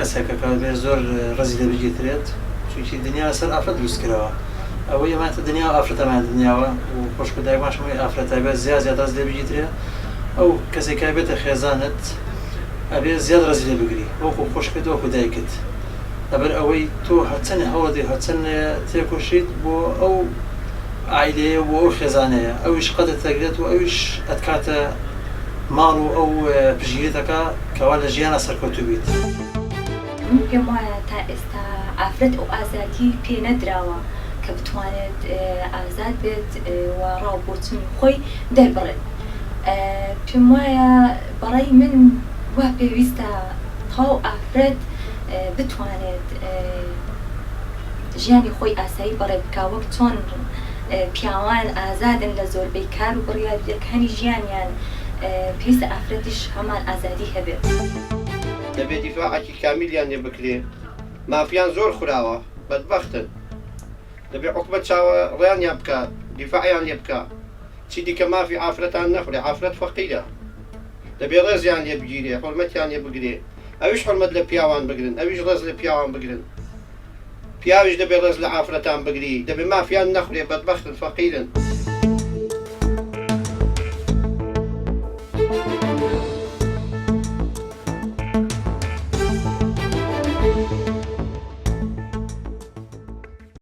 کەسێکە کە بێ زۆر ڕزی لێ بگیترێت چونکی دنیا سەر ئافرەت دروست کراوە ئەوە ئێمانتە دنیا ئافرەتەمان دنیاوە و خۆشکدای باشمەوەی ئافرەتای بێت زیاد ڕز لێ بگیترێ ئەو کەسێکای بێتە خێزانت ئەبێ زیاد ڕزی لێ بگری وەکو خۆشکت وەکو دایکت لەبەر ئەوەی تۆ هەرچەندی هەوڵدی هەرچەند تێکۆشیت بۆ ئەو عیلەیە بۆ ئەو خێزانەیە ئەویش قەدت دەگرێت و ئەویش ئەتکاتە ماڵ و ئەو پژگیرێتەکە کەوا لە ژیانە سەرکەوتو بیت. پێم وایە تا ئێستا ئافرەت ئەو ئازادی پێ نەدراوە کە بتوانێت ئازاد بێت و ڕاوبۆچوونی خۆی دەربڕێت. پێم وایە بەڕای من وا پێویستە تەواو ئافرەت بتوانێت ژیانی خۆی ئاسایی بەڕێ بکا وەک چۆن پیاوان ئازادن لە زۆربەی کار و بڕیاریەکانی ژیانیان پێویستە ئافرەتیش هەمان ئازادی هەبێت. دەبێت دیفاعێکی کامیلیان لێ بکرێ مافیان زۆر خوراوە بەدبەختن دەبێت حکومەت چاوە ڕێیانیان بکە دیفاعیان لێ بکە چی دیکە مافی ئافرەتان نەخورێ ئافرەت فەقیرە دەبێت ڕێزیان لێ بگیرێ حرمەتیان لێ بگرێ ئەویش حرمەت لە پیاوان بگرن ئەویش ڕێز لە پیاوان بگرن پیاویش دەبێت ڕێز لە ئافرەتان بگری دەبێت مافیان نەخورێ بەدبەختن فەقیرن.